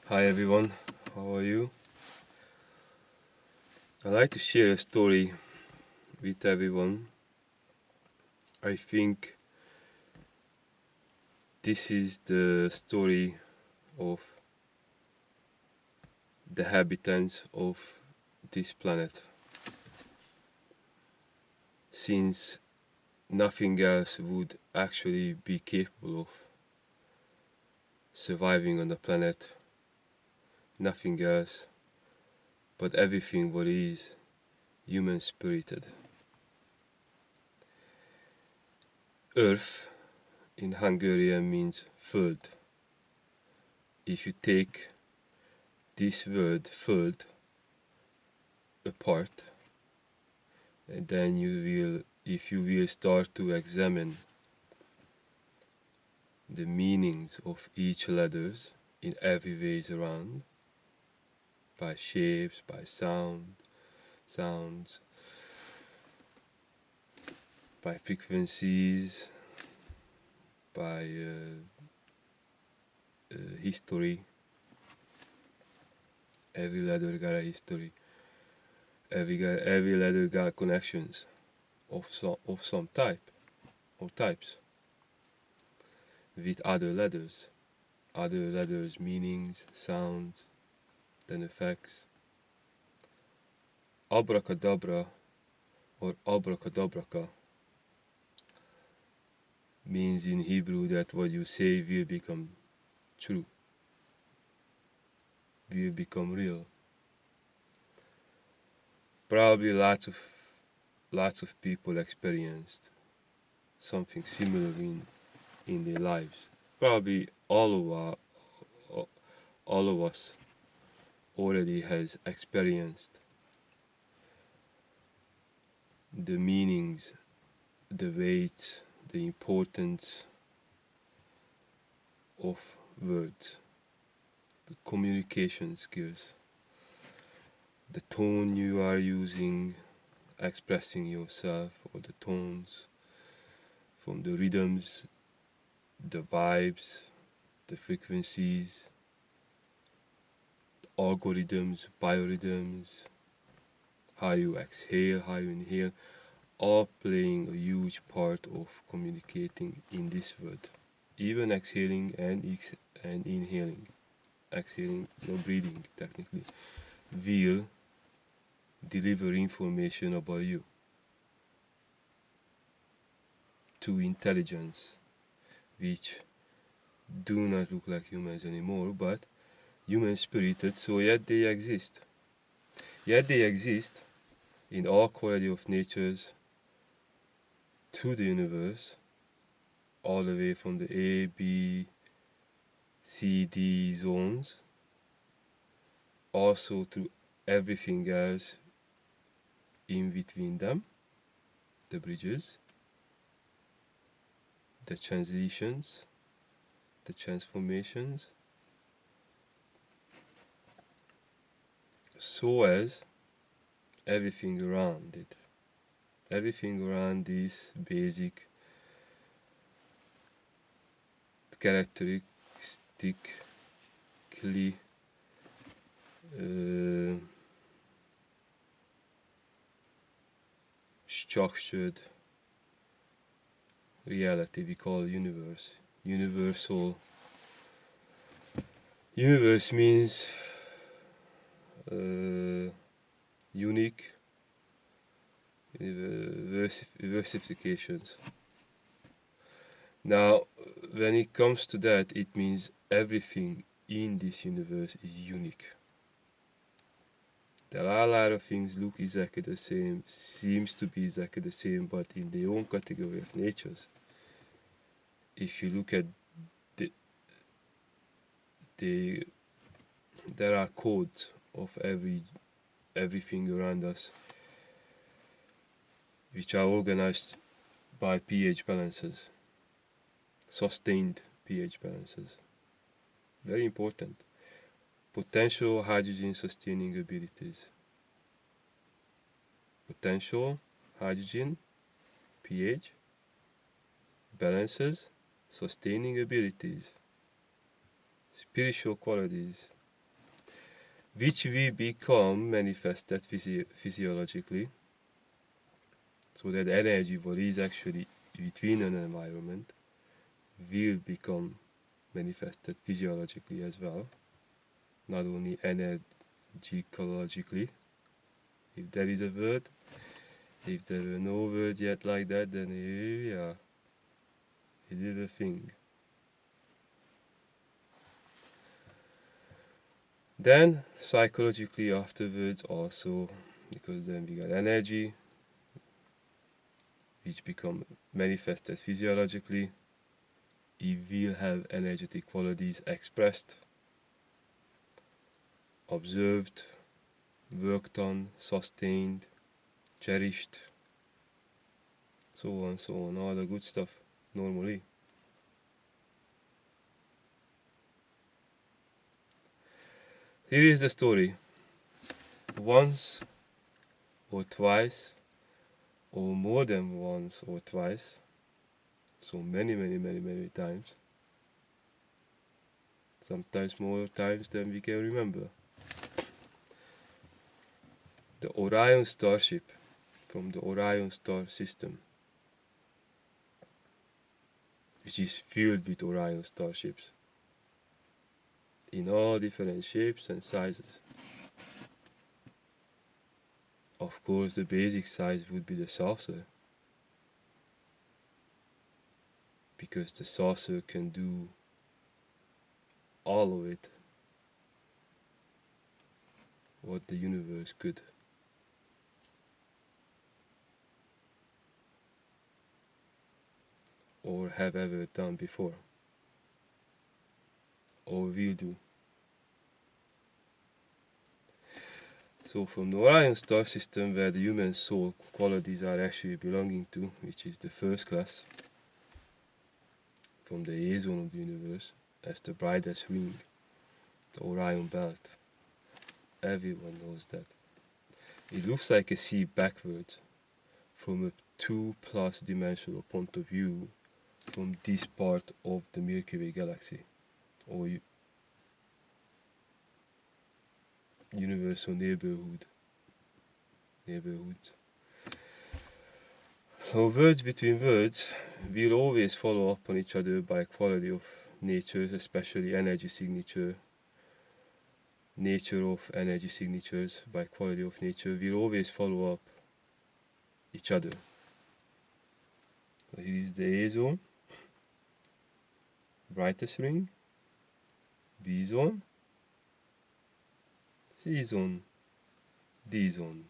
Hi everyone, how are you? I'd like to share a story with everyone. I think this is the story of the inhabitants of this planet. Since nothing else would actually be capable of surviving on the planet, nothing else, but everything what is human spirited. Earth in Hungarian means föld. If you take this word föld apart, and then if you will start to examine the meanings of each letters in every ways around, by shapes, by sounds, by frequencies, by history. Every letter got a history. Every letter got connections of some type or types with other letters, meanings, sounds, then effects. Abracadabra or abracadabraka means in Hebrew that what you say will become true, will become real. Probably lots of people experienced something similar in their lives. Probably all of us already has experienced the meanings, the weight, the importance of words, the communication skills, the tone you are using, expressing yourself, or the tones, from the rhythms, the vibes, the frequencies, algorithms, biorhythms, how you exhale, how you inhale, all playing a huge part of communicating in this world. Even exhaling and inhaling, exhaling, no breathing technically, will deliver information about you to intelligence, which do not look like humans anymore, but human spirited, so yet they exist. Yet they exist in all quality of natures through the universe, all the way from the A, B, C, D zones, also to everything else in between them, the bridges, the transitions, the transformations, so as everything around it. Everything around this basic characteristically uh, structured reality we call universe. Universal. Universe means unique versifications. Now, when it comes to that, it means everything in this universe is unique. There are a lot of things look exactly the same, seems to be exactly the same, but in their own category of natures. If you look at the, the there are codes of everything around us, which are organized by pH balances, sustained pH balances. Very important. Potential hydrogen sustaining abilities. Potential hydrogen pH balances, sustaining abilities, spiritual qualities, which we become manifested physiologically. So that energy what is actually between an environment will become manifested physiologically as well, not only energetically. If there is a word, if there were no word yet like that, then yeah, it is a thing. Then psychologically afterwards also, because then we got energy, which become manifested physiologically. It will have energetic qualities expressed, observed, worked on, sustained, cherished, so on, all the good stuff normally. Here is the story. Once or twice, or more than once or twice, so many times, sometimes more times than we can remember, the Orion starship from the Orion star system, which is filled with Orion starships in all different shapes and sizes. Of course, the basic size would be the saucer, because the saucer can do all of it what the universe could. Or have ever done before, or will do. So from the Orion star system, where the human soul qualities are actually belonging to, which is the first class, from the A zone of the universe, as the brightest ring, the Orion belt. Everyone knows that. It looks like a sea backwards from a 2+ dimensional point of view from this part of the Milky Way galaxy, or universal neighborhoods. So words between words will always follow up on each other by quality of nature, especially energy signature. Nature of energy signatures by quality of nature will always follow up each other. So here is the A zone, brightest ring, B zone, C zone, D zone.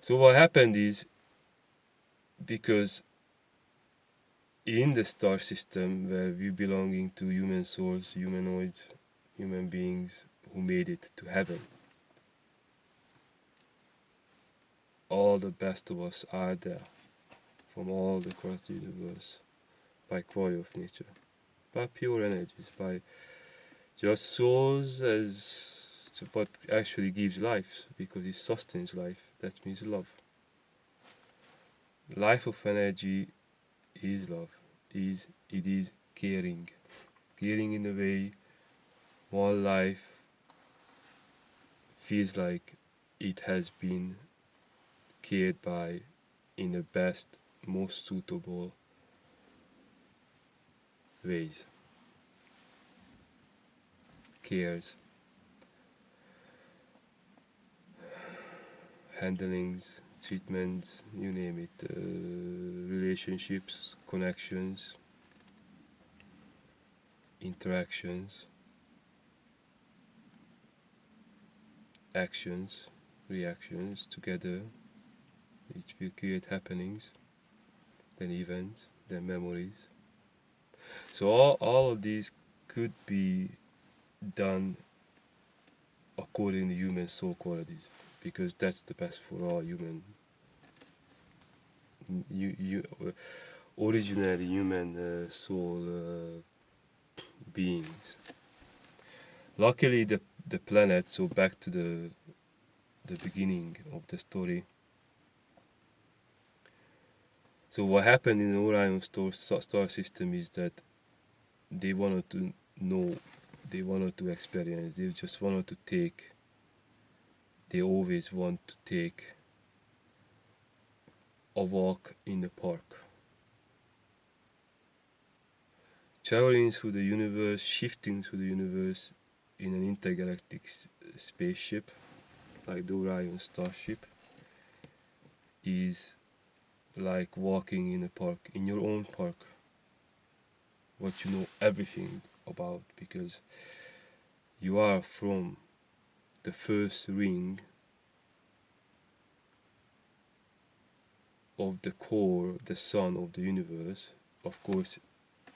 So what happened is, because in the star system where we belonging to human souls, humanoids, human beings who made it to heaven, all the best of us are there from all across the universe by quality of nature, by pure energies, by just souls as what actually gives life, because it sustains life. That means love. Life of energy is love. It is caring. Caring in a way one life feels like it has been cared by in the best, most suitable ways. Cares, handlings, treatments, you name it, relationships, connections, interactions, actions, reactions together, which will create happenings, then events, then memories. So all of these could be done according to human soul qualities, because that's the best for all human, originally human soul beings. Luckily, the planet. So back to the beginning of the story. So what happened in the Orion star system is that they wanted to know, they wanted to experience, they just wanted to take, they always want to take a walk in the park. Traveling through the universe, shifting through the universe in an intergalactic spaceship, like the Orion starship, is like walking in a park, in your own park, what you know everything about, because you are from the first ring of the core, the sun of the universe. Of course,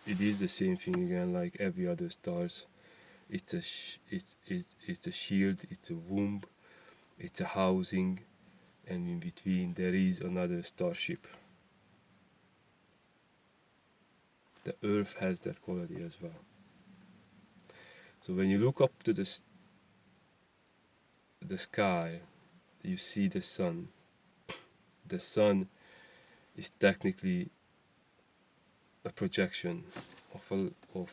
it is the same thing again, like every other stars. It's a it's a shield, it's a womb, it's a housing, and in between there is another starship. The Earth has that quality as well. So when you look up to the sky, you see the sun. The sun is technically a projection of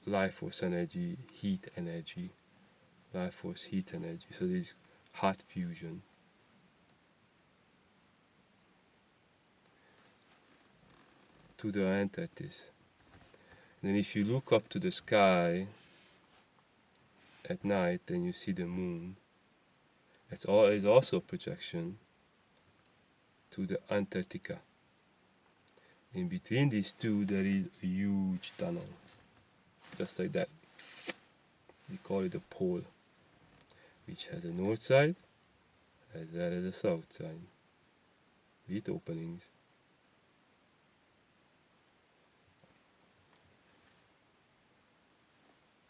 life force energy, heat energy, life force heat energy. So there's hot fusion. To the entities. And then if you look up to the sky at night, then you see the moon. It's also a projection to the Antarctica. In between these two, there is a huge tunnel, just like that. We call it a pole, which has a north side as well as a south side, with openings.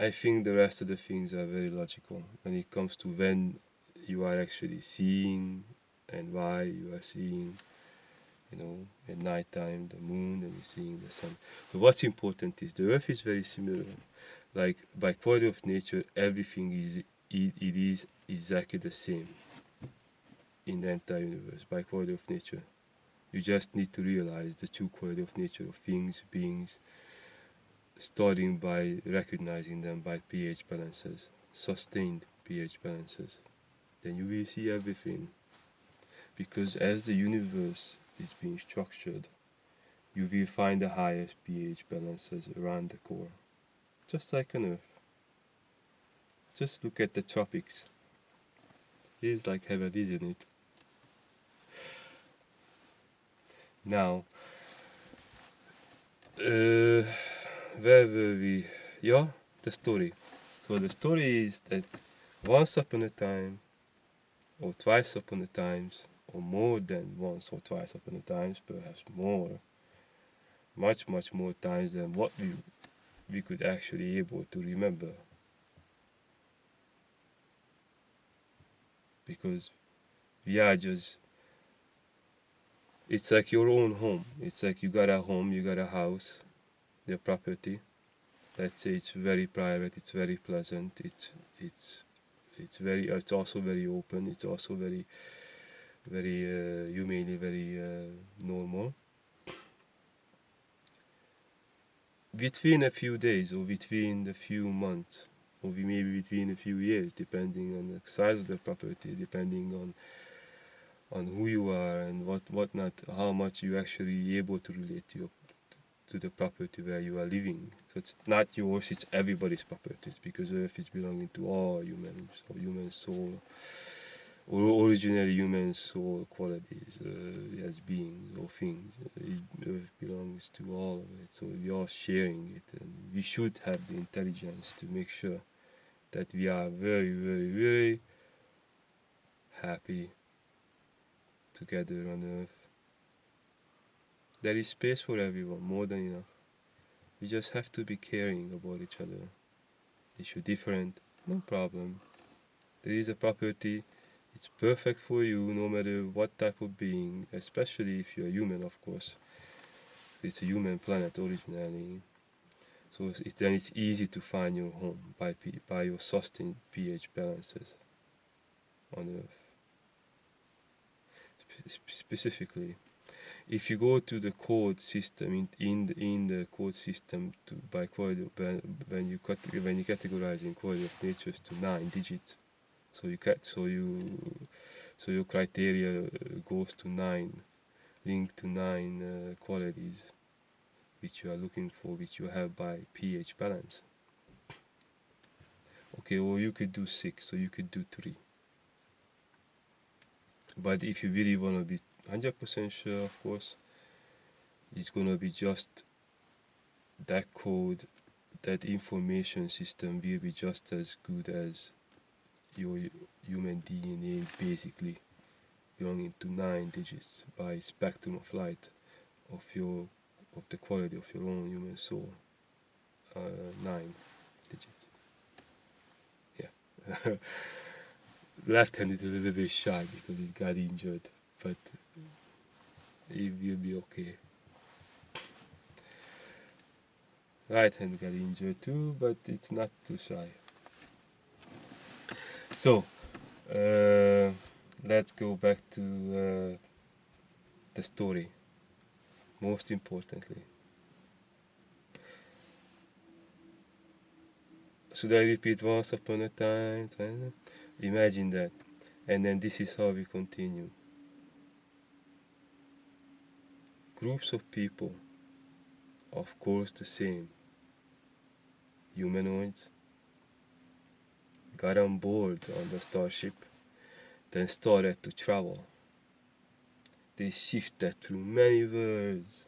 I think the rest of the things are very logical when it comes to when you are actually seeing and why you are seeing, at night time the moon and you're seeing the sun. But what's important is the earth is very similar. Like by quality of nature, everything it is exactly the same in the entire universe by quality of nature. You just need to realize the true quality of nature of things, beings, starting by recognizing them by pH balances, sustained pH balances. Then you will see everything. Because as the universe is being structured, you will find the highest pH balances around the core, just like on Earth. Just look at the tropics. It is like heaven, isn't it? Now, where were we? Yeah, the story. So the story is that once upon a time, or twice upon a times, or more than once or twice upon a times, perhaps more, much more times than what we could actually able to remember. Because we are just, it's like your own home. It's like you got a home, you got a house, your property. Let's say it's very private, it's very pleasant, it's also very open, it's also very humanely very normal. Between a few days or between a few months or maybe between a few years, depending on the size of the property, depending on who you are and whatnot, how much you actually able to relate to the property where you are living. So it's not yours, it's everybody's property, because Earth is belonging to all humans or human soul or originally human soul qualities as beings or things. Earth belongs to all of it, so we are sharing it, and we should have the intelligence to make sure that we are very happy together on Earth. There is space for everyone, more than enough. We just have to be caring about each other. If you're different, no problem. There is a property, it's perfect for you no matter what type of being, especially if you're human, of course. It's a human planet originally. So then it's easy to find your home by your sustained pH balances on Earth. Specifically. If you go to the code system, in the code system by quality, when you categorize in quality of natures to 9 digits, so your criteria goes to 9, linked to 9 qualities which you are looking for, which you have by pH balance. Okay, or you could do 6, or you could do 3. But if you really want to be 100% sure, of course, it's going to be just that code, that information system will be just as good as your human DNA, basically belonging to 9 digits by spectrum of light of the quality of your own human soul. 9 digits. Yeah. Left hand is a little bit shy because it got injured, but it will be okay. Right hand got injured too, but it's not too shy. So, let's go back to the story. Most importantly, should I repeat once upon a time? Imagine that. And then this is how we continue. Groups of people, of course the same, humanoids, got on board on the starship, then started to travel. They shifted through many worlds.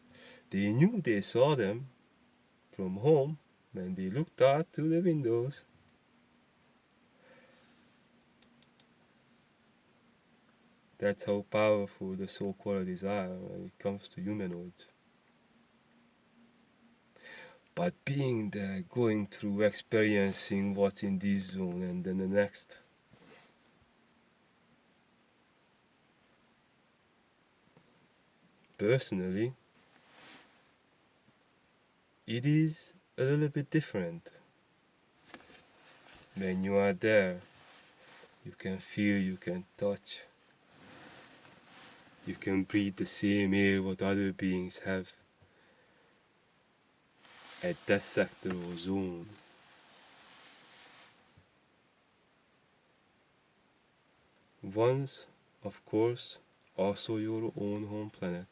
They knew they saw them from home when they looked out through the windows. That's how powerful the soul qualities are when it comes to humanoids. But being there, going through, experiencing what's in this zone and then the next. Personally, it is a little bit different. When you are there, you can feel, you can touch, you can breathe the same air what other beings have at that sector or zone. Once, of course, also your own home planet.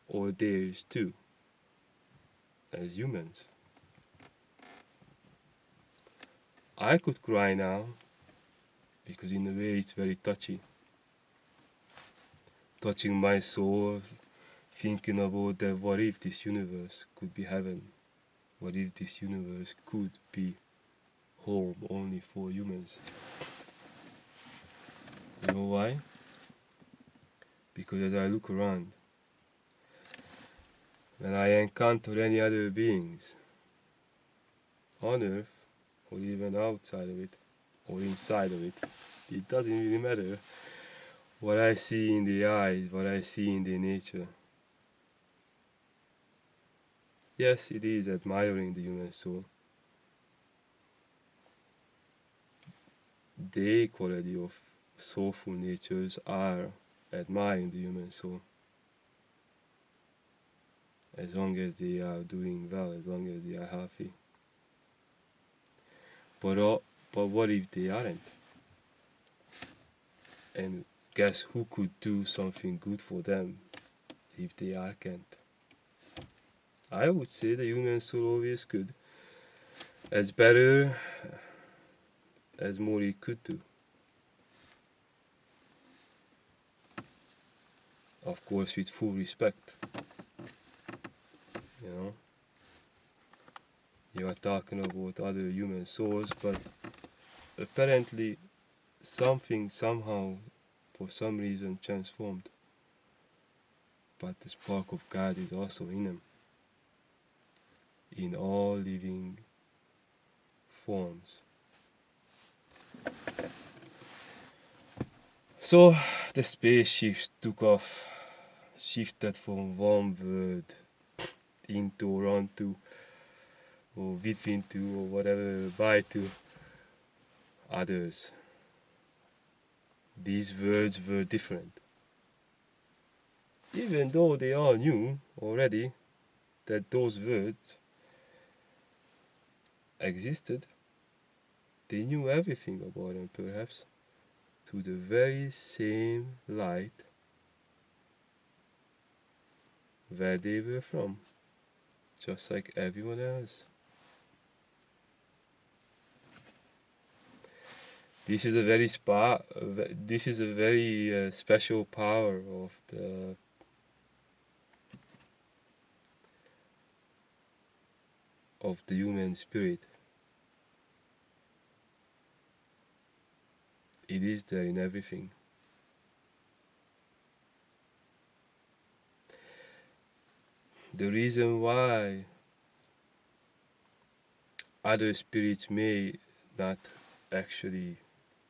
Or theirs too, as humans. I could cry now, because in a way it's very touchy. Touching my soul, thinking about that what if this universe could be heaven? What if this universe could be home only for humans? You know why? Because as I look around, when I encounter any other beings on Earth, or even outside of it, or inside of it, it doesn't really matter. What I see in the eyes, what I see in the nature. Yes, it is admiring the human soul. The quality of soulful natures are admiring the human soul. As long as they are doing well, as long as they are healthy. But what if they aren't? And guess who could do something good for them if they can't? I would say the human soul always could. As better as more it could do. Of course, with full respect. You know? You are talking about other human souls, but apparently something somehow, for some reason, transformed. But the spark of God is also in them, in all living forms. So the spaceships took off, shifted from one world into or onto, or between two, or whatever, by two others. These worlds were different. even though they all knew already that those words existed, they knew everything about them, perhaps, through the very same light where they were from, just like everyone else. This is a very special power of the human spirit. It is there in everything. The reason why other spirits may not actually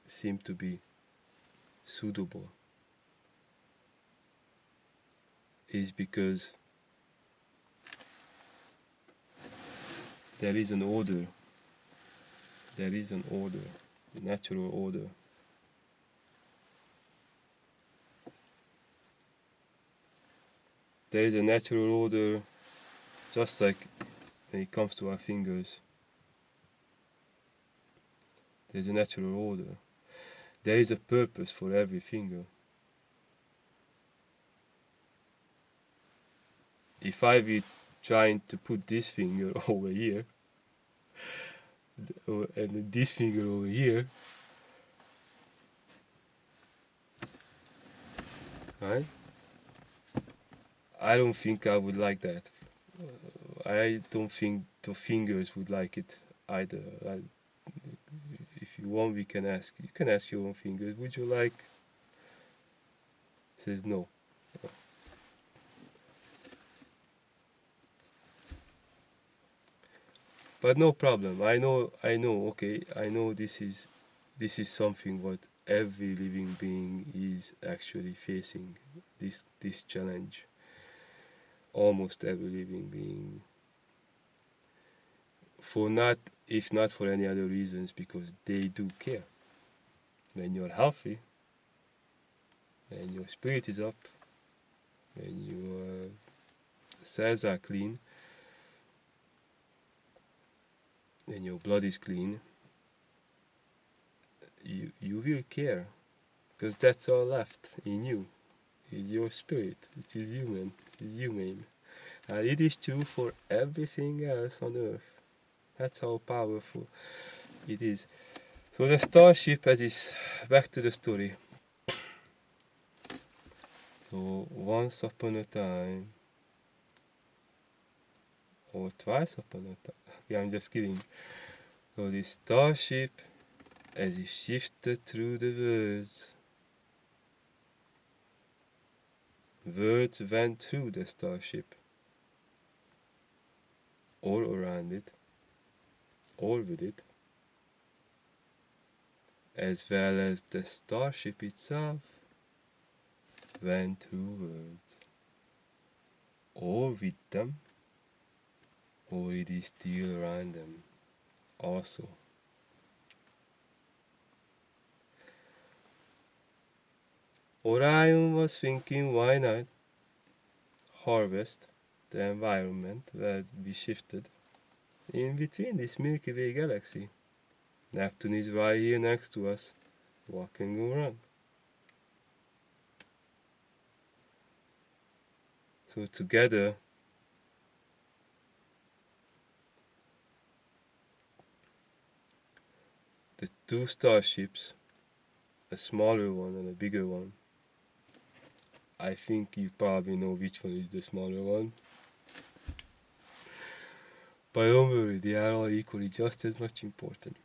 seem to be suitable is because there is an order. There is an order, natural order. There is a natural order, just like when it comes to our fingers. There's a natural order. There is a purpose for every finger. If I be trying to put this finger over here, and this finger over here, right? I don't think I would like that. I don't think the fingers would like it either. If you want, we can ask. You can ask your own fingers. Would you like? Says no. But no problem. I know. Okay, I know this is something what every living being is actually facing. This challenge. Almost every living being. For not, if not for any other reasons, because they do care. When you're healthy, when your spirit is up, when your cells are clean, when your blood is clean, you will care, because that's all left in you, in your spirit. It is human. It is humane, and it is true for everything else on earth. That's how powerful it is. So the starship, as is, back to the story. So once upon a time, or twice upon a time. Yeah, I'm just kidding. So the starship, as it shifted through the words went through the starship, or around it, or with it, as well as the starship itself went through words, or with them, or it is still around them also. Orion was thinking, why not harvest the environment that we shifted in between this Milky Way galaxy? Neptune is right here next to us. What can go wrong? So together, the two starships, a smaller one and a bigger one. I think you probably know which one is the smaller one. But don't worry, they are all equally just as much important.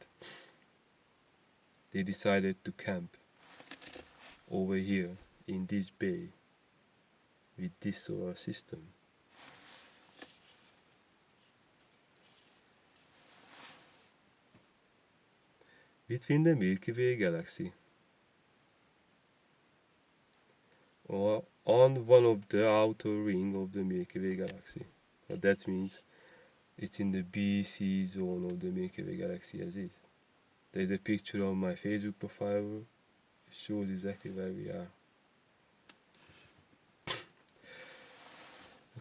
They decided to camp over here in this bay with this solar system. Between the Milky Way galaxy, or on one of the outer ring of the Milky Way galaxy. That means it's in the BC zone of the Milky Way galaxy as is. There's a picture on my Facebook profile. It shows exactly where we are.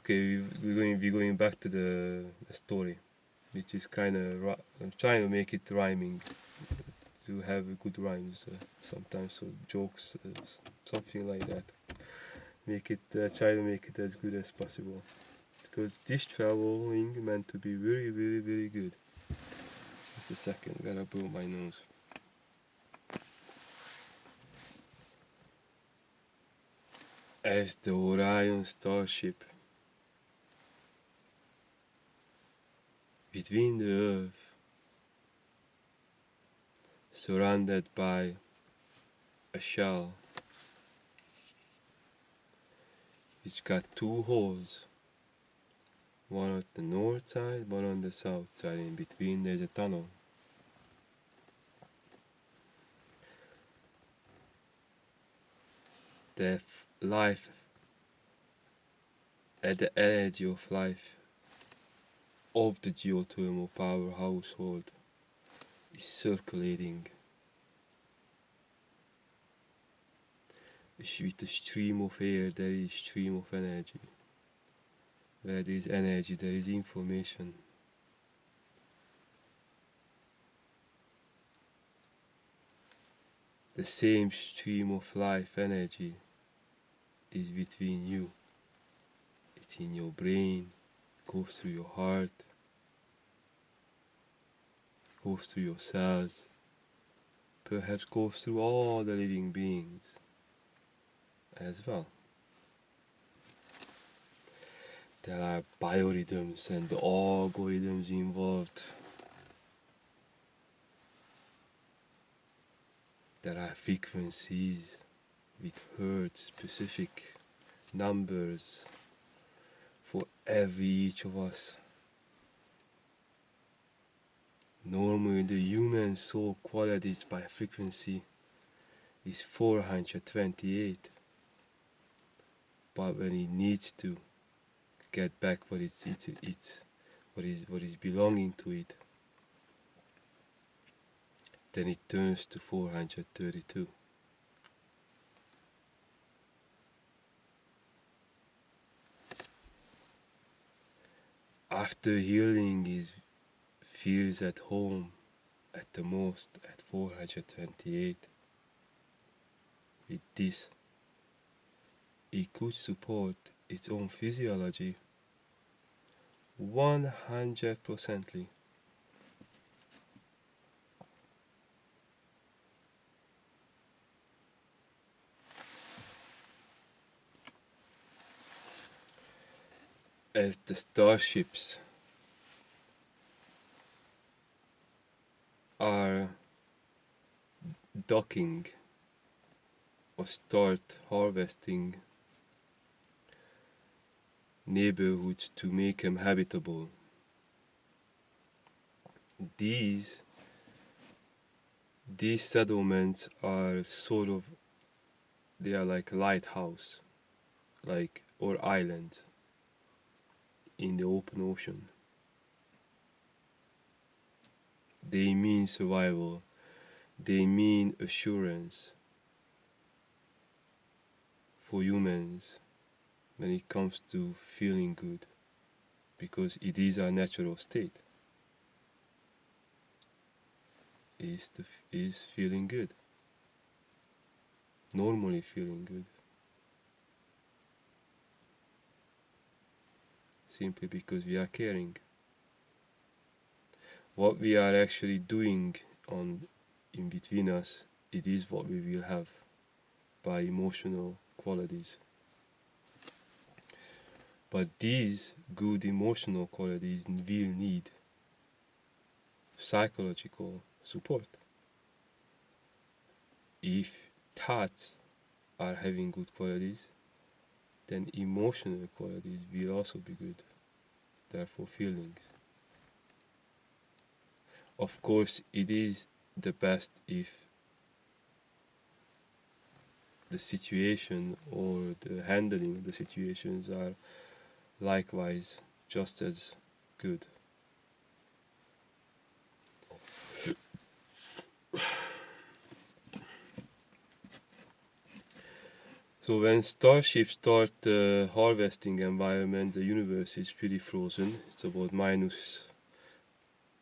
Okay, we're going back to the story, which is kind of I'm trying to make it rhyming to have good rhymes sometimes, so jokes, something like that. Make it try to make it as good as possible because this traveling meant to be very, very, very good. Just a second, gotta blow my nose. As the Orion starship between the Earth, surrounded by a shell which got two holes, one on the north side, one on the south side. In between, there's a tunnel. The life, at the energy of life of the geothermal power household is circulating with a stream of air. There is stream of energy. Where there is energy, there is information. The same stream of life energy is between you. It's in your brain, goes through your heart, goes through your cells, perhaps goes through all the living beings as well. There are biorhythms and algorithms involved. There are frequencies with hertz specific numbers for every each of us. Normally the human soul qualities by frequency is 428, but when it needs to get back what what is belonging to it, then it turns to 432. After healing, is feels at home at the most at 428. With this, it could support its own physiology 100%. As the starships are docking or start harvesting neighborhoods to make them habitable, these settlements are sort of, they are like a lighthouse, like, or islands in the open ocean. They mean survival, they mean assurance for humans when it comes to feeling good, because it is our natural state, is feeling good, normally feeling good, simply because we are caring. What we are actually doing on in between us, it is what we will have by emotional qualities. But these good emotional qualities will need psychological support. If thoughts are having good qualities, then emotional qualities will also be good, therefore feelings. Of course, it is the best if the situation or the handling of the situations are likewise just as good. So when starships start the harvesting environment, the universe is pretty frozen. It's about minus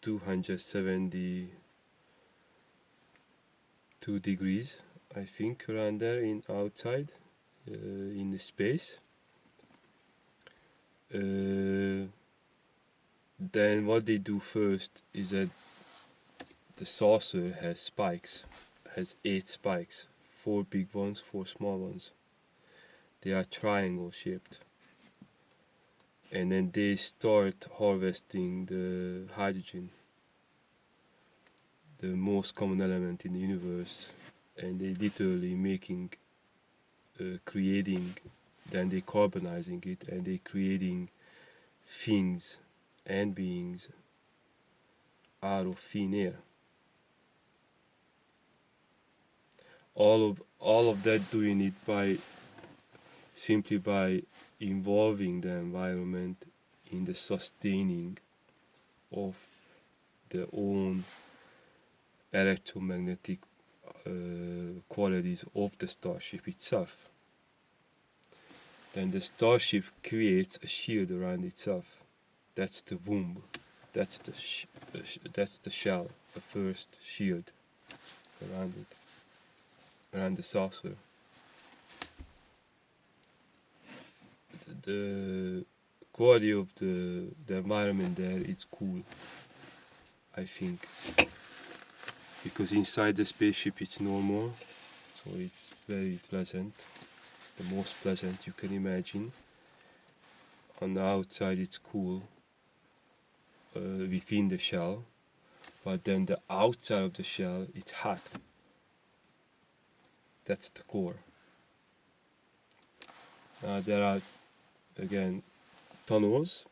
272 degrees, I think, around there in outside, in the space. Then what they do first is that the saucer has spikes, has 8 spikes, 4 big ones, 4 small ones. They are triangle shaped. And then they start harvesting the hydrogen, the most common element in the universe, and they literally creating, then they carbonizing it, and they creating things and beings out of thin air. All of that doing it simply by involving the environment in the sustaining of their own electromagnetic qualities of the starship itself. Then the starship creates a shield around itself. That's the womb. That's the shell, the first shield around it, around the saucer. The quality of the environment there, it's cool, I think, because inside the spaceship it's normal, so it's very pleasant, the most pleasant you can imagine. On the outside it's cool, within the shell, but then the outside of the shell it's hot. That's the core. There are again tunnels.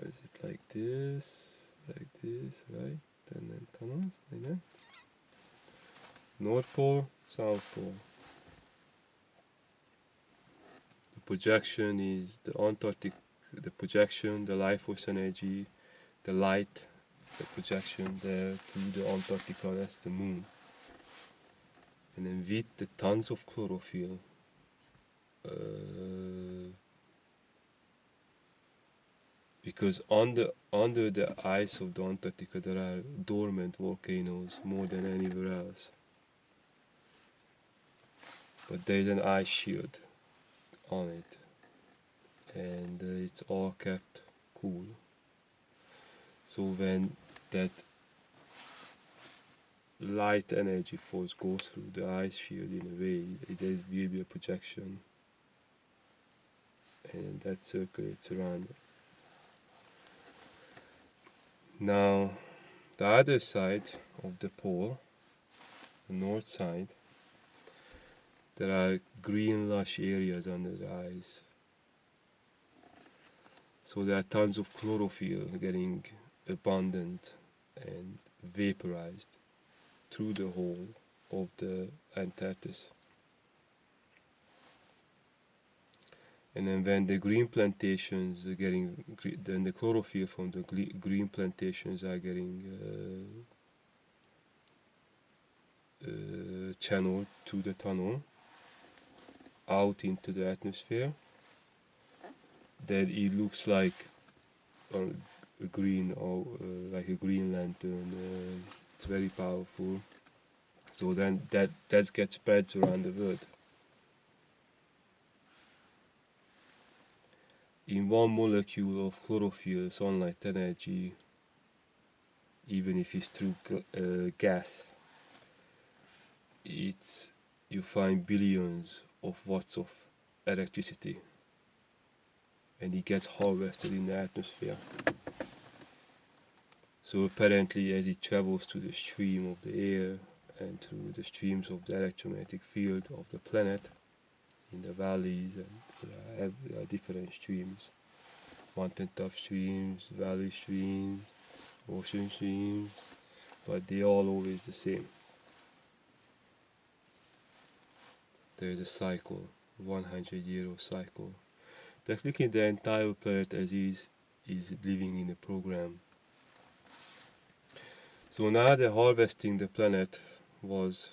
Is it like this, right? And then tunnels, like that. North Pole, South Pole. The projection is the Antarctic, the projection, the life force energy, the light, the projection there to the Antarctica, that's the moon. And then with the tons of chlorophyll, because under the ice of the Antarctica there are dormant volcanoes more than anywhere else. But there is an ice shield on it, and it's all kept cool. So when that light energy force goes through the ice shield, in a way, there will be a projection, and that circulates around. Now, the other side of the pole, the north side, there are green lush areas under the ice. So there are tons of chlorophyll getting abundant and vaporized through the whole of the Antarctic. And then when the green plantations are getting, then the chlorophyll from the green plantations are getting channeled to the tunnel out into the atmosphere, then it looks like a green, or like a green lantern. It's very powerful. So then that gets spread around the world. In one molecule of chlorophyll, sunlight energy, even if it's through gas, you find billions of watts of electricity, and it gets harvested in the atmosphere. So apparently, as it travels through the stream of the air and through the streams of the electromagnetic field of the planet, in the valleys, and there are different streams, mountaintop streams, valley streams, ocean streams, but they all always the same. There is a cycle, 100-year cycle. Technically, the entire planet as is living in a program. So now the harvesting the planet was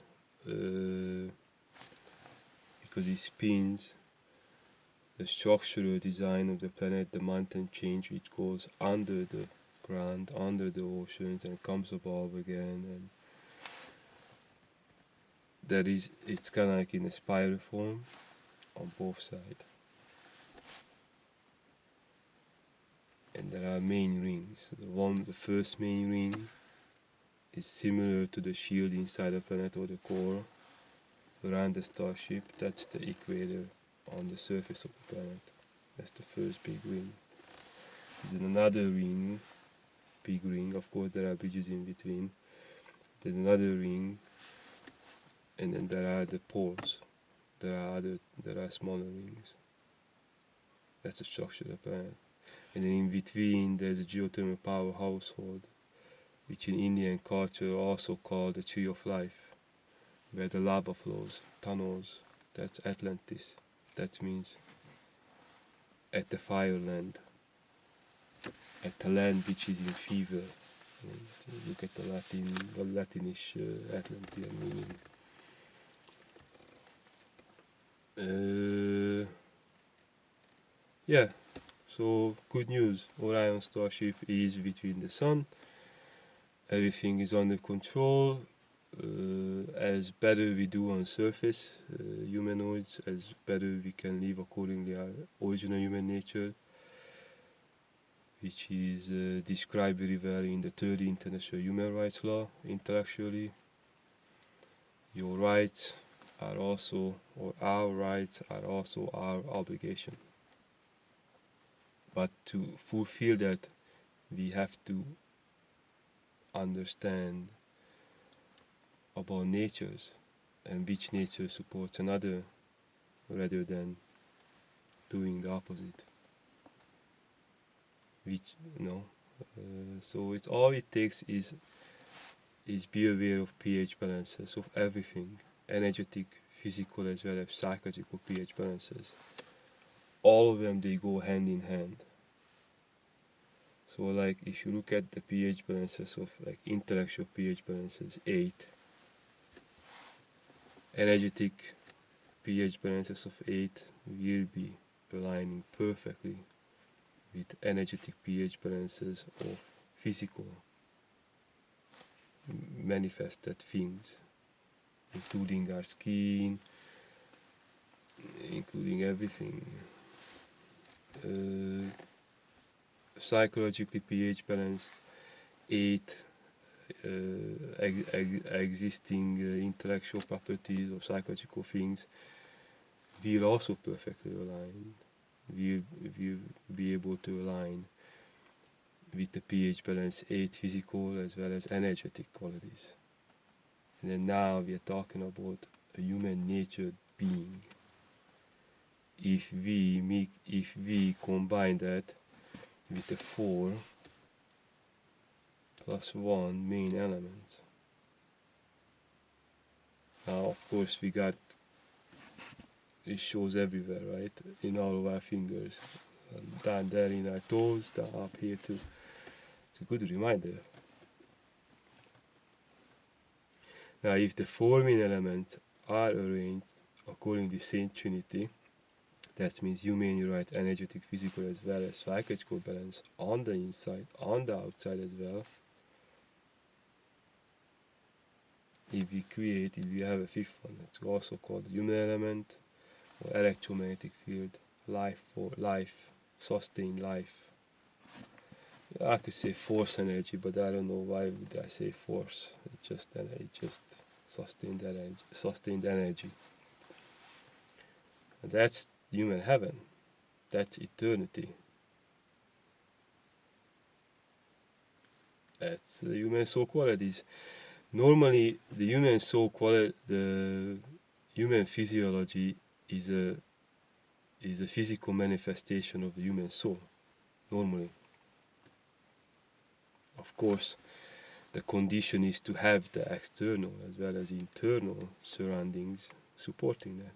because it spins. The structural design of the planet, the mountain change, which goes under the ground, under the oceans, and comes above again, and it's kind of like in a spiral form on both sides. And there are main rings. The first main ring is similar to the shield inside the planet or the core around the starship. That's the equator on the surface of the planet. That's the first big ring. There's another ring, big ring. Of course, there are bridges in between. There's another ring, and then there are the poles. There are smaller rings. That's the structure of the planet. And then in between, there's a geothermal power household, which in Indian culture also called the tree of life, where the lava flows, tunnels. That's Atlantis. That means at the fire land, at the land which is in fever. And look at the Latinish Atlantean meaning. Yeah, so good news. Orion starship is between the sun. Everything is under control. As better we do on surface, humanoids, as better we can live accordingly our original human nature, which is described very well in the 3rd International Human Rights Law, intellectually. Your rights are also, or our rights are also our obligation. But to fulfill that, we have to understand about natures and which nature supports another rather than doing the opposite. So it's all it takes is be aware of pH balances of everything, energetic, physical as well as psychological pH balances. All of them, they go hand in hand. So like if you look at the pH balances of like intellectual pH balances 8, energetic pH balances of 8 will be aligning perfectly with energetic pH balances of physical manifested things, including our skin, including everything. Psychologically pH balanced 8, existing intellectual properties or psychological things will also perfectly align. We'll be able to align with the pH balance 8 physical as well as energetic qualities. And then now we are talking about a human natured being. If we combine that with the 4 plus 1 main element. Now of course we got, it shows everywhere, right? In all of our fingers. Down there in our toes, down up here too. It's a good reminder. Now if the 4 main elements are arranged according to the same trinity, that means human right, energetic, physical as well as psychological balance on the inside, on the outside as well. If we have a 5th one, that's also called the human element or electromagnetic field, life, sustained life. I could say force energy, but I don't know why would I say force. It's just energy, just sustained energy. And that's human heaven. That's eternity. That's the human soul qualities. Normally, the human soul quality, the human physiology is a physical manifestation of the human soul. Normally, of course, the condition is to have the external as well as internal surroundings supporting that.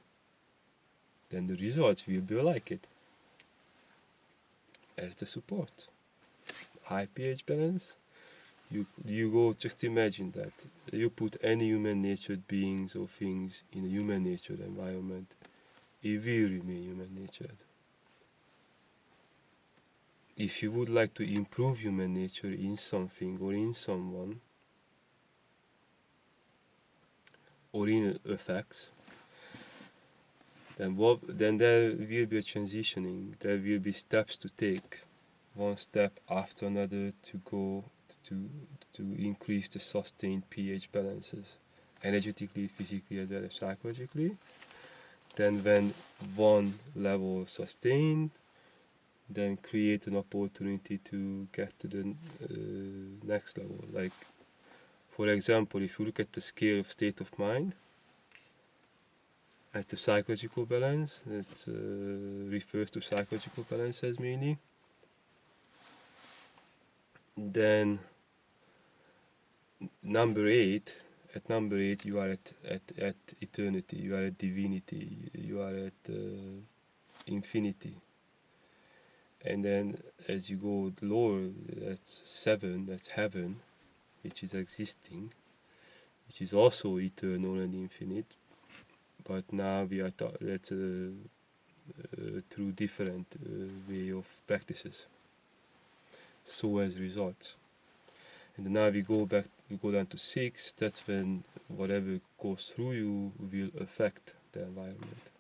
Then the results will be like it as the support. High pH balance. You go, just imagine that you put any human natured beings or things in a human natured environment, it will remain human nature. If you would like to improve human nature in something or in someone or in effects, then there will be a transitioning. There will be steps to take, one step after another, to go to to increase the sustained pH balances, energetically, physically, as well as psychologically. Then, when one level sustained, then create an opportunity to get to the next level. Like, for example, if you look at the scale of state of mind, at the psychological balance, it refers to psychological balance as mainly, then number 8, at number 8 you are at eternity, you are at divinity, you are at infinity. And then as you go lower, that's 7, that's heaven, which is existing, which is also eternal and infinite, but now we are that's through different way of practices, so as results. And now we go down to 6, that's when whatever goes through you will affect the environment,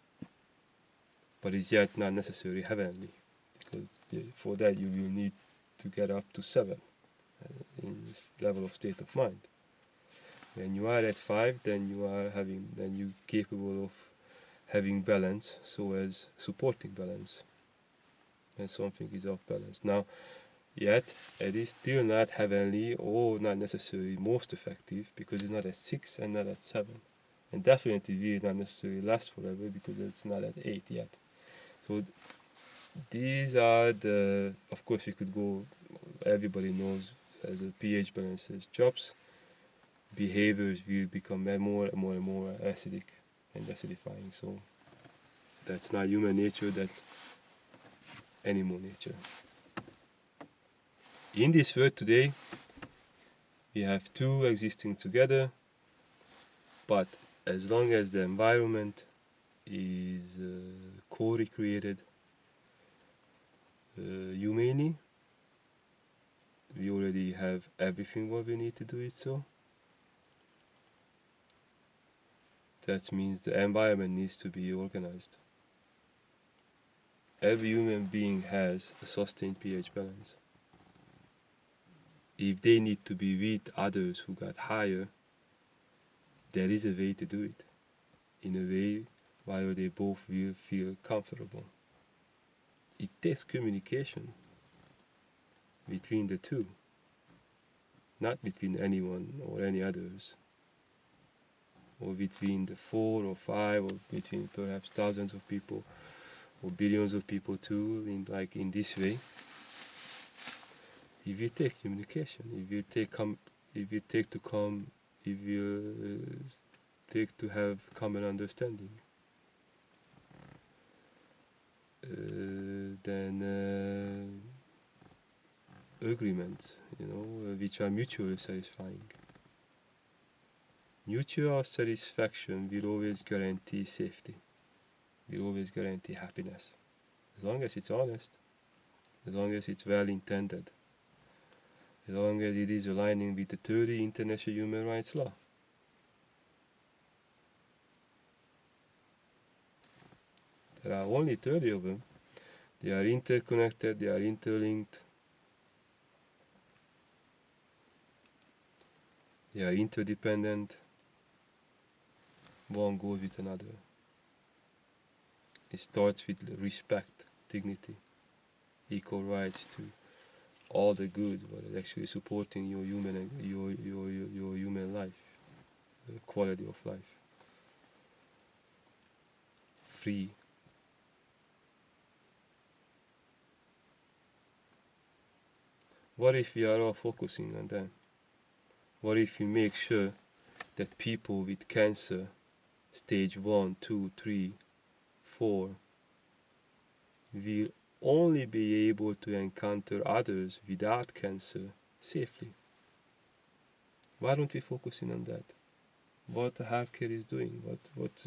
but it's yet not necessarily heavenly, because for that you will need to get up to 7 in this level of state of mind. When you are at 5, then you're capable of having balance, so as supporting balance, and something is off balance. Now, yet it is still not heavenly or not necessarily most effective, because it's not at 6 and not at 7, and definitely will not necessarily last forever because it's not at 8 yet. So these are the, of course we could go, everybody knows as the pH balances drops, behaviors will become more and more and more acidic and acidifying. So that's not human nature, that's animal nature. In this world today, we have two existing together, but as long as the environment is co-recreated humanely, we already have everything what we need to do it so. That means the environment needs to be organized. Every human being has a sustained pH balance. If they need to be with others who got higher, there is a way to do it, in a way while they both will feel comfortable. It takes communication between the two, not between anyone or any others, or between the 4 or 5, or between perhaps thousands of people or billions of people too, in this way. If you take communication, if you take to have common understanding, then agreements, which are mutually satisfying. Mutual satisfaction will always guarantee safety, will always guarantee happiness, as long as it's honest, as long as it's well intended, as long as it is aligning with the 30 international human rights law. There are only 30 of them. They are interconnected, they are interlinked, they are interdependent. One goes with another. It starts with respect, dignity, equal rights to all the good, but it's actually supporting your human life, quality of life, free. What if we are all focusing on that? What if we make sure that people with cancer, stage 1, 2, 3, 4, will only be able to encounter others without cancer safely? Why don't we focus in on that? What healthcare is doing, what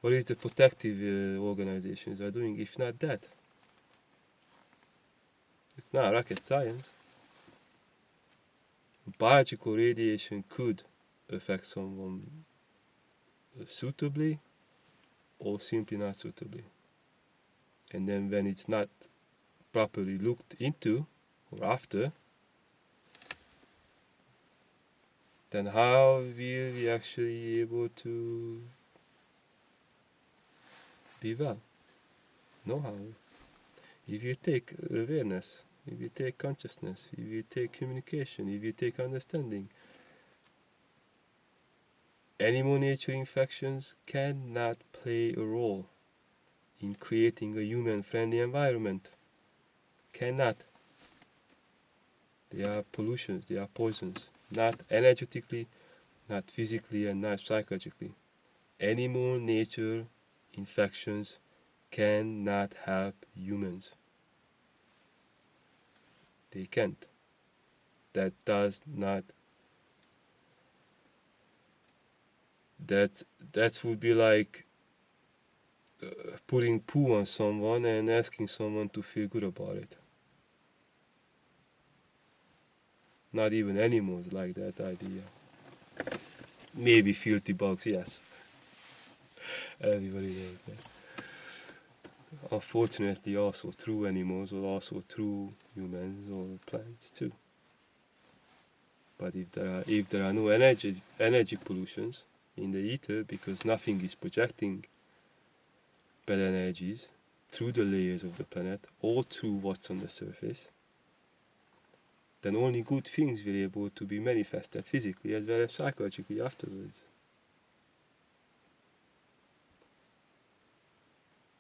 What is the protective organizations are doing if not that? It's not rocket science. Biological radiation could affect someone suitably or simply not suitably. And then when it's not properly looked into or after, then how will we actually be able to be well? No how. If you take awareness, if you take consciousness, if you take communication, if you take understanding, animal nature infections cannot play a role in creating a human-friendly environment. Cannot. They are pollutions, they are poisons. Not energetically, not physically, and not psychologically. Animal nature infections cannot help humans. They can't. That does not. That would be like putting poo on someone and asking someone to feel good about it. Not even animals like that idea. Maybe filthy bugs, yes. Everybody knows that. Unfortunately, also through animals or also through humans or plants too. But if there are no energy pollutions in the ether, because nothing is projecting bad energies through the layers of the planet or through what's on the surface, then only good things will be able to be manifested physically as well as psychologically afterwards.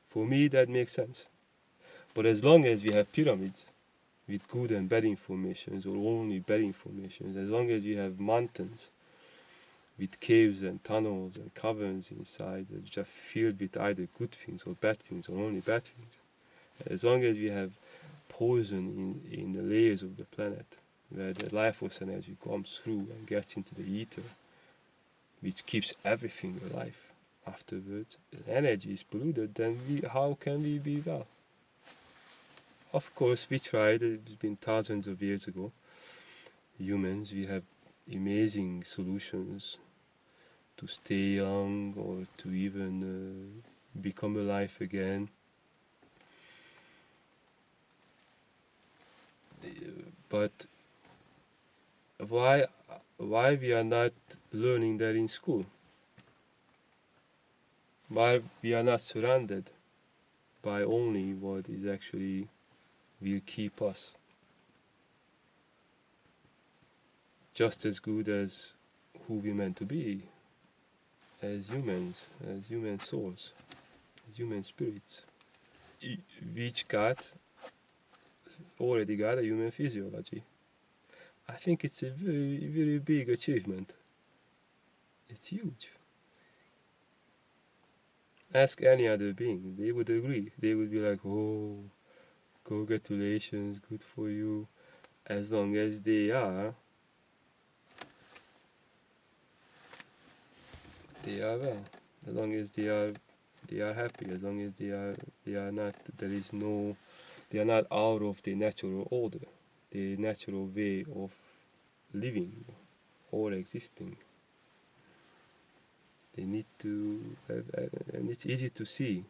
For me, that makes sense. But as long as we have pyramids with good and bad informations, or only bad informations, as long as we have mountains with caves and tunnels and caverns inside that are just filled with either good things or bad things or only bad things, as long as we have poison in the layers of the planet where the life force energy comes through and gets into the ether, which keeps everything alive afterwards, the energy is polluted, then how can we be well? Of course, we tried, it's been thousands of years ago. Humans, we have amazing solutions to stay young or to even become alive again. But why we are not learning that in school? Why we are not surrounded by only what is actually will keep us just as good as who we meant to be as humans, as human souls, as human spirits, which already got a human physiology. I think it's a very, very big achievement. It's huge. Ask any other being, they would agree. They would be like, oh, congratulations, good for you. As long as they are well. As long as they are happy. As long as they are not. They are not out of the natural order, the natural way of living or existing. They need to, and it's easy to see.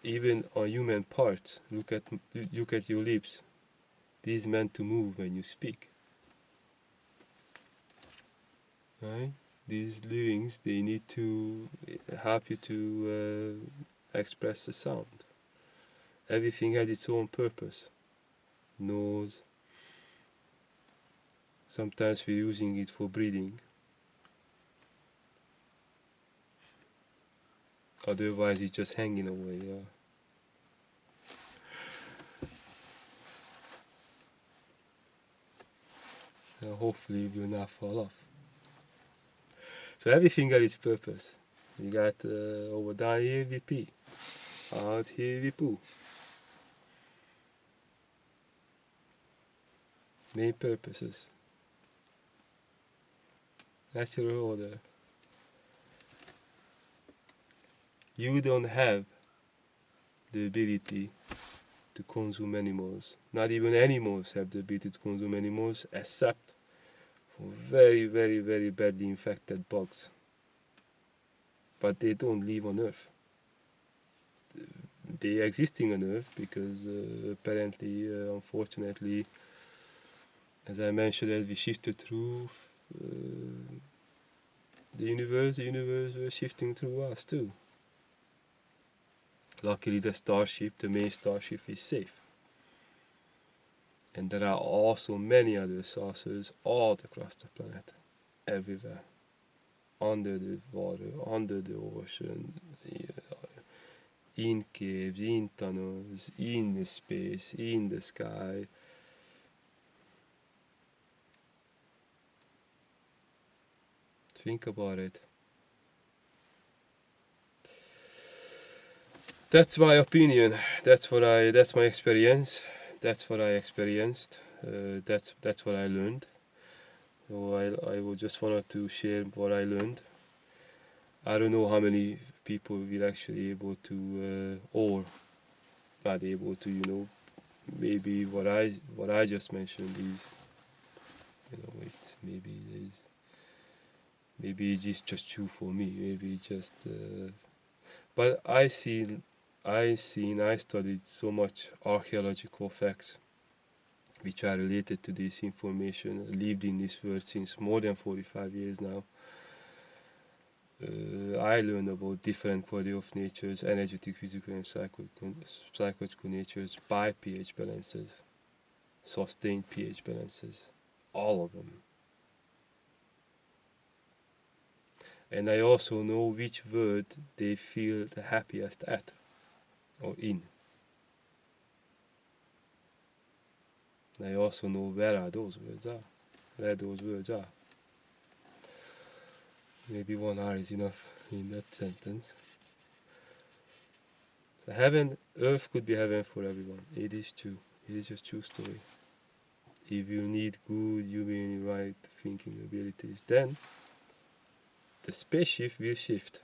Even on human parts, look at your lips. These meant to move when you speak. Right? These lyrics, they need to help you to express the sound. Everything has its own purpose. Nose. Sometimes we're using it for breathing. Otherwise, it's just hanging away. Yeah. Hopefully, it will not fall off. So everything got its purpose. You got over down here we pee, out here we poo. Main purposes. Natural order. You don't have the ability to consume animals. Not even animals have the ability to consume animals, except for very, very, very badly infected bugs. But they don't live on Earth. They are existing on Earth because apparently, unfortunately, as I mentioned, as we shifted through the universe was shifting through us too. Luckily, the main starship, is safe. And there are also many other saucers all across the planet, everywhere, under the water, under the ocean, in caves, in tunnels, in the space, in the sky. Think about it. That's my opinion. That's my experience. That's what I experienced. That's what I learned. So I would just wanted to share what I learned. I don't know how many people will actually able to, or not able to, maybe what I just mentioned is, maybe it's just true for me. Maybe just, but I studied so much archaeological facts which are related to this information. I lived in this world since more than 45 years now. I learned about different quality of natures, energetic, physical, and psychological natures by pH balances, sustained pH balances, all of them. And I also know which word they feel the happiest at or in. I also know where those words are. Maybe 1 hour is enough in that sentence. So Earth could be heaven for everyone. It is true. It is a true story. If you need good human right thinking abilities, then the spaceship will shift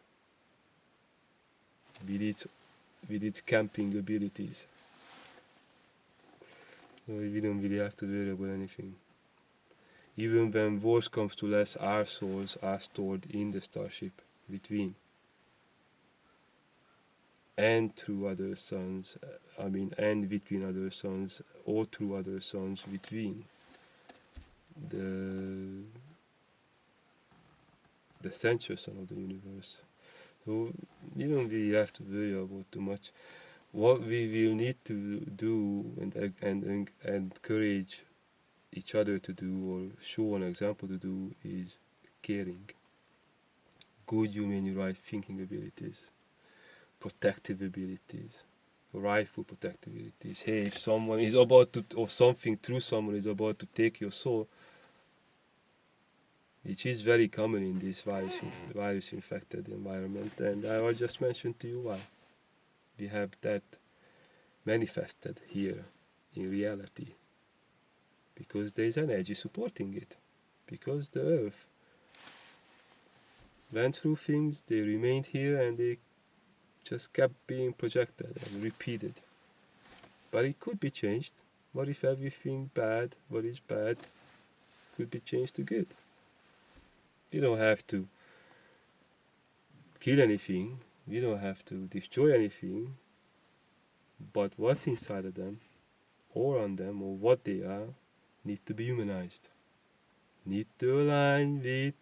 with its camping abilities. So we don't really have to worry about anything. Even when worse comes to less, our souls are stored in the starship between and through other suns. And between other suns, or through other suns between the central sun of the universe. So you don't really have to worry about too much. What we will need to do and encourage each other to do, or show an example to do, is caring, good human right thinking abilities, protective abilities, rightful protective abilities. Hey, if someone is about to, or something through someone is about to take your soul, which is very common in this virus infected environment, and I will just mention to you why we have that manifested here in reality, because there is energy supporting it, because the earth went through things, they remained here, and they just kept being projected and repeated. But it could be changed. What if everything bad, what is bad, could be changed to good? You don't have to kill anything, you don't have to destroy anything, but what's inside of them, or on them, or what they are, need to be humanized. Need to align with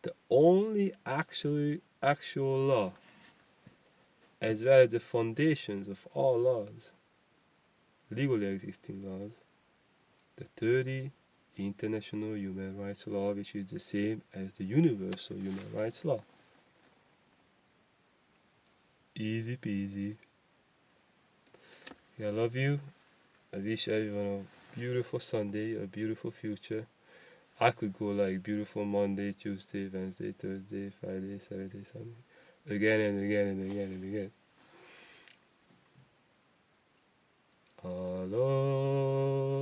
the only actual law, as well as the foundations of all laws, legally existing laws, the 30 international human rights law, which is the same as the universal human rights law. Easy peasy. I love you. I wish everyone a beautiful Sunday, a beautiful future. I could go like beautiful Monday, Tuesday, Wednesday, Thursday, Friday, Saturday, Sunday. Again and again and again and again. Aloha.